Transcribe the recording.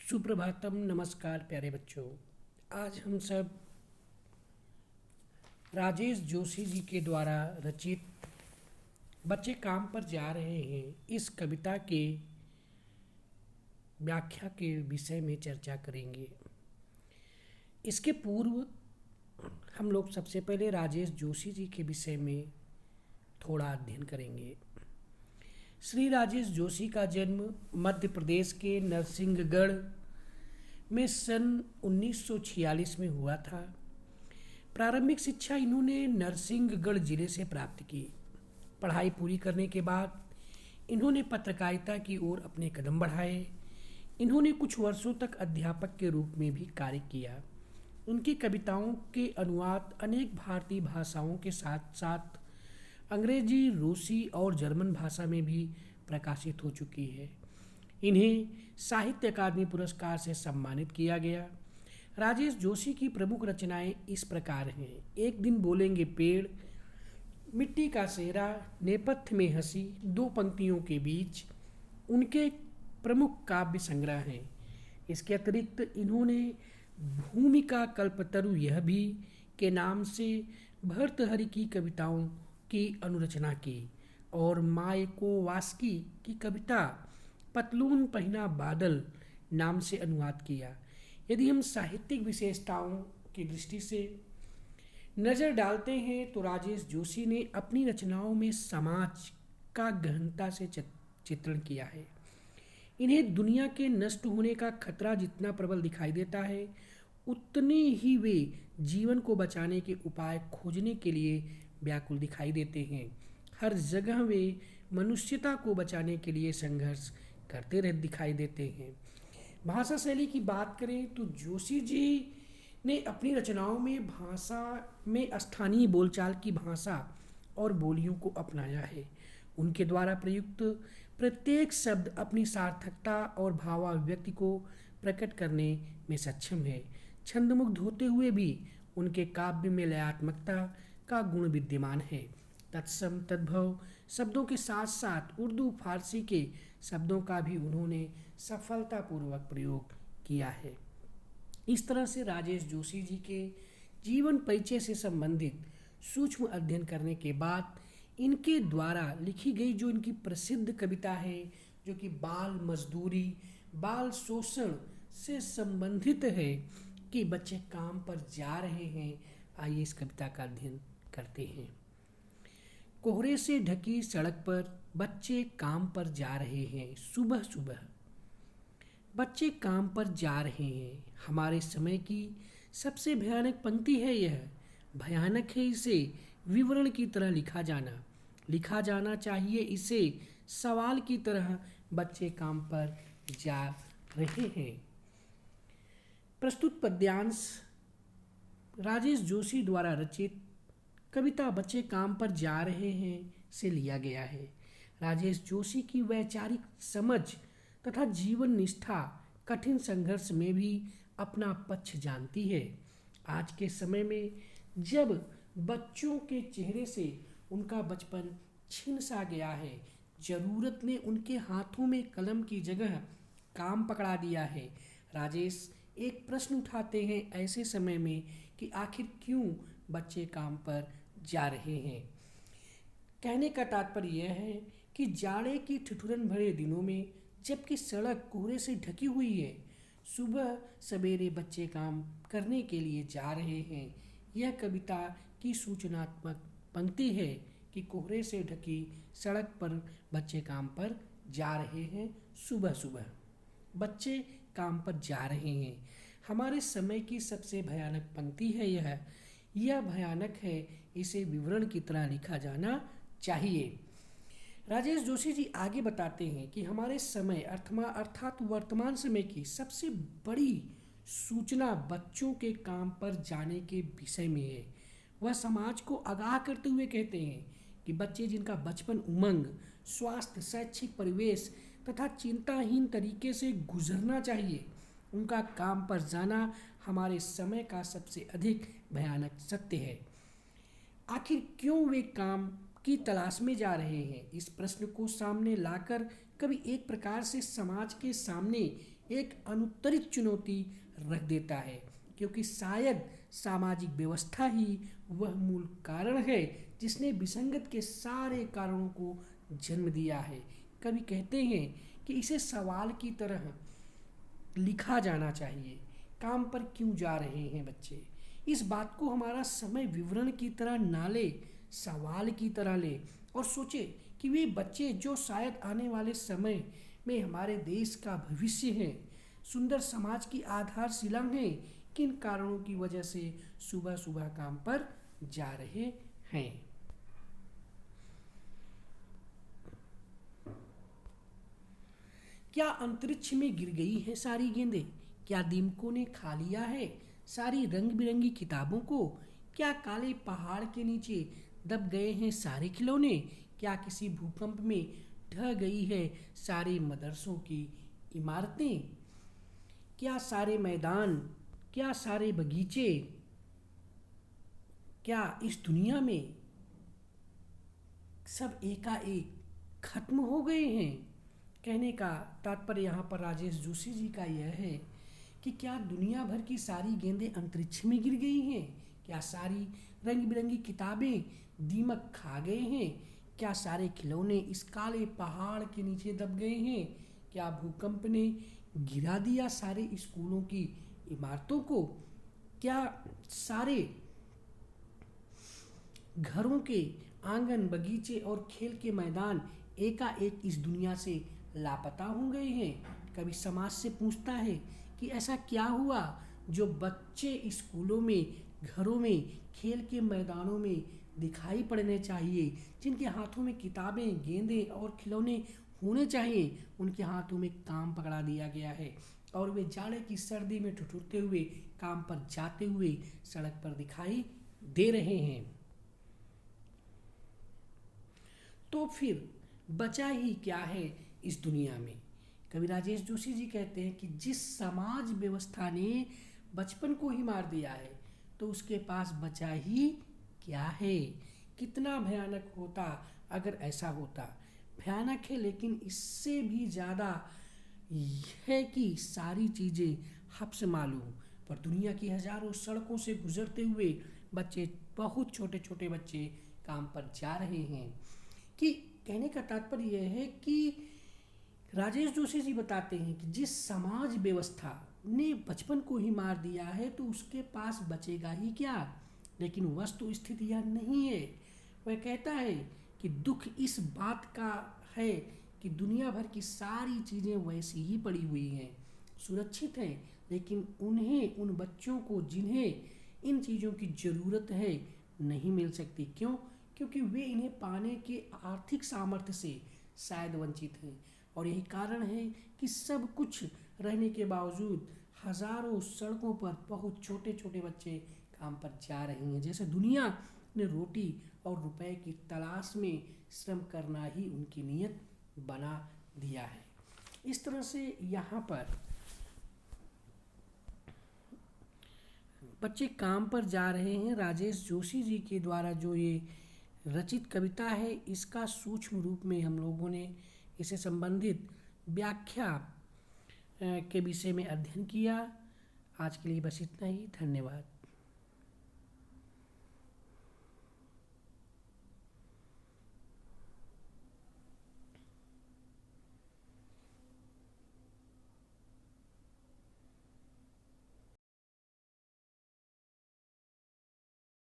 सुप्रभातम। नमस्कार प्यारे बच्चों। आज हम सब राजेश जोशी जी के द्वारा रचित बच्चे काम पर जा रहे हैं इस कविता के व्याख्या के विषय में चर्चा करेंगे। इसके पूर्व हम लोग सबसे पहले राजेश जोशी जी के विषय में थोड़ा अध्ययन करेंगे। श्री राजेश जोशी का जन्म मध्य प्रदेश के नरसिंहगढ़ में सन 1946 में हुआ था। प्रारंभिक शिक्षा इन्होंने नरसिंहगढ़ जिले से प्राप्त की। पढ़ाई पूरी करने के बाद इन्होंने पत्रकारिता की ओर अपने कदम बढ़ाए। इन्होंने कुछ वर्षों तक अध्यापक के रूप में भी कार्य किया। उनकी कविताओं के अनुवाद अनेक भारतीय भाषाओं के साथ साथ अंग्रेजी, रूसी और जर्मन भाषा में भी प्रकाशित हो चुकी है। इन्हें साहित्य अकादमी पुरस्कार से सम्मानित किया गया। राजेश जोशी की प्रमुख रचनाएं इस प्रकार हैं। एक दिन बोलेंगे पेड़, मिट्टी का सेहरा, नेपथ्य में हंसी, दो पंक्तियों के बीच उनके प्रमुख काव्य संग्रह हैं। इसके अतिरिक्त इन्होंने भूमिका कल्पतरु यह भी के नाम से भर्तृहरि की कविताओं की अनुरचना की और मायकोवास्की की कविता पतलून पहिना बादल नाम से अनुवाद किया। यदि हम साहित्यिक विशेषताओं की दृष्टि से नज़र डालते हैं तो राजेश जोशी ने अपनी रचनाओं में समाज का गहनता से चित्रण किया है। इन्हें दुनिया के नष्ट होने का खतरा जितना प्रबल दिखाई देता है, उतने ही वे जीवन को बचाने के उपाय खोजने के लिए व्याकुल दिखाई देते हैं। हर जगह वे मनुष्यता को बचाने के लिए संघर्ष करते रह दिखाई देते हैं। भाषा शैली की बात करें तो जोशी जी ने अपनी रचनाओं में भाषा में स्थानीय बोलचाल की भाषा और बोलियों को अपनाया है। उनके द्वारा प्रयुक्त प्रत्येक शब्द अपनी सार्थकता और भावाभिव्यक्ति को प्रकट करने में सक्षम है। छंदमुग्ध होते हुए भी उनके काव्य में लयात्मकता का गुण विद्यमान है। तत्सम तद्भव शब्दों के साथ साथ उर्दू फारसी के शब्दों का भी उन्होंने सफलतापूर्वक प्रयोग किया है। इस तरह से राजेश जोशी जी के जीवन परिचय से संबंधित सूक्ष्म अध्ययन करने के बाद इनके द्वारा लिखी गई जो इनकी प्रसिद्ध कविता है, जो कि बाल मजदूरी, बाल शोषण से संबंधित है कि बच्चे काम पर जा रहे हैं, आइए इस कविता का अध्ययन करते हैं। कोहरे से ढकी सड़क पर बच्चे काम पर जा रहे हैं। सुबह सुबह बच्चे काम पर जा रहे हैं। हमारे समय की सबसे भयानक पंक्ति है यह। भयानक है इसे विवरण की तरह लिखा जाना चाहिए इसे सवाल की तरह। बच्चे काम पर जा रहे हैं। प्रस्तुत पद्यांश राजेश जोशी द्वारा रचित कविता बच्चे काम पर जा रहे हैं से लिया गया है। राजेश जोशी की वैचारिक समझ तथा जीवन निष्ठा कठिन संघर्ष में भी अपना पक्ष जानती है। आज के समय में जब बच्चों के चेहरे से उनका बचपन छिन सा गया है, जरूरत ने उनके हाथों में कलम की जगह काम पकड़ा दिया है। राजेश एक प्रश्न उठाते हैं ऐसे समय में कि आखिर क्यों बच्चे काम पर जा रहे हैं। कहने का तात्पर्य यह है कि जाड़े की ठिठुरन भरे दिनों में जबकि सड़क कोहरे से ढकी हुई है, सुबह सवेरे बच्चे काम करने के लिए जा रहे हैं। यह कविता की सूचनात्मक पंक्ति है कि कोहरे से ढकी सड़क पर बच्चे काम पर जा रहे हैं। सुबह सुबह बच्चे काम पर जा रहे हैं। हमारे समय की सबसे भयानक पंक्ति है यह भयानक है, इसे विवरण की तरह लिखा जाना चाहिए। राजेश जोशी जी आगे बताते हैं कि हमारे समय अर्थात वर्तमान समय की सबसे बड़ी सूचना बच्चों के काम पर जाने के विषय में है। वह समाज को आगाह करते हुए कहते हैं कि बच्चे जिनका बचपन उमंग, स्वास्थ्य, शैक्षिक परिवेश तथा चिंताहीन तरीके से गुजरना चाहिए, उनका काम पर जाना हमारे समय का सबसे अधिक भयानक सत्य है। आखिर क्यों वे काम की तलाश में जा रहे हैं, इस प्रश्न को सामने लाकर कवि एक प्रकार से समाज के सामने एक अनुत्तरित चुनौती रख देता है, क्योंकि शायद सामाजिक व्यवस्था ही वह मूल कारण है जिसने विसंगत के सारे कारणों को जन्म दिया है। कवि कहते हैं कि इसे सवाल की तरह लिखा जाना चाहिए, काम पर क्यों जा रहे हैं बच्चे। इस बात को हमारा समय विवरण की तरह ना ले, सवाल की तरह ले, और सोचे कि वे बच्चे जो शायद आने वाले समय में हमारे देश का भविष्य हैं, सुंदर समाज की आधारशिला हैं, किन कारणों की वजह से सुबह सुबह काम पर जा रहे हैं। क्या अंतरिक्ष में गिर गई है सारी गेंदें? क्या दीमकों ने खा लिया है सारी रंग बिरंगी किताबों को? क्या काले पहाड़ के नीचे दब गए हैं सारे खिलौने? क्या किसी भूकंप में ढह गई है सारे मदरसों की इमारतें? क्या सारे मैदान, क्या सारे बगीचे, क्या इस दुनिया में सब एकाएक खत्म हो गए हैं? कहने का तात्पर्य यहाँ पर राजेश जोशी जी का यह है कि क्या दुनिया भर की सारी गेंदें अंतरिक्ष में गिर गई हैं? क्या सारी रंग बिरंगी किताबें दीमक खा गए हैं? क्या सारे खिलौने इस काले पहाड़ के नीचे दब गए हैं? क्या भूकंप ने गिरा दिया सारे स्कूलों की इमारतों को? क्या सारे घरों के आंगन, बगीचे और खेल के मैदान एकाएक इस दुनिया से लापता हो गए हैं? कभी समाज से पूछता है कि ऐसा क्या हुआ जो बच्चे स्कूलों में, घरों में, खेल के मैदानों में दिखाई पड़ने चाहिए, जिनके हाथों में किताबें, गेंदें और खिलौने होने चाहिए, उनके हाथों में काम पकड़ा दिया गया है और वे जाड़े की सर्दी में ठिठुरते हुए काम पर जाते हुए सड़क पर दिखाई दे रहे हैं। तो फिर बचा ही क्या है इस दुनिया में? कवि राजेश जोशी जी कहते हैं कि जिस समाज व्यवस्था ने बचपन को ही मार दिया है, तो उसके पास बचा ही क्या है? कितना भयानक होता अगर ऐसा होता। भयानक है, लेकिन इससे भी ज़्यादा है कि सारी चीज़ें हब्स मालूम, पर दुनिया की हजारों सड़कों से गुजरते हुए बच्चे, बहुत छोटे छोटे बच्चे काम पर जा रहे हैं। कि कहने का तात्पर्य यह है कि राजेश जोशी जी बताते हैं कि जिस समाज व्यवस्था ने बचपन को ही मार दिया है, तो उसके पास बचेगा ही क्या? लेकिन वस्तु स्थिति यह नहीं है। वह कहता है कि दुख इस बात का है कि दुनिया भर की सारी चीज़ें वैसी ही पड़ी हुई हैं, सुरक्षित हैं, लेकिन उन्हें, उन बच्चों को जिन्हें इन चीज़ों की ज़रूरत है, नहीं मिल सकती। क्यों? क्योंकि वे इन्हें पाने के आर्थिक सामर्थ्य से शायद वंचित हैं। और यही कारण है कि सब कुछ रहने के बावजूद हजारों सड़कों पर बहुत छोटे छोटे बच्चे काम पर जा रहे हैं, जैसे दुनिया ने रोटी और रुपए की तलाश में श्रम करना ही उनकी नीयत बना दिया है। इस तरह से यहाँ पर बच्चे काम पर जा रहे हैं। राजेश जोशी जी के द्वारा जो ये रचित कविता है, इसका सूक्ष्म रूप में हम लोगों ने इसे संबंधित व्याख्या के विषय में अध्ययन किया। आज के लिए बस इतना ही। धन्यवाद।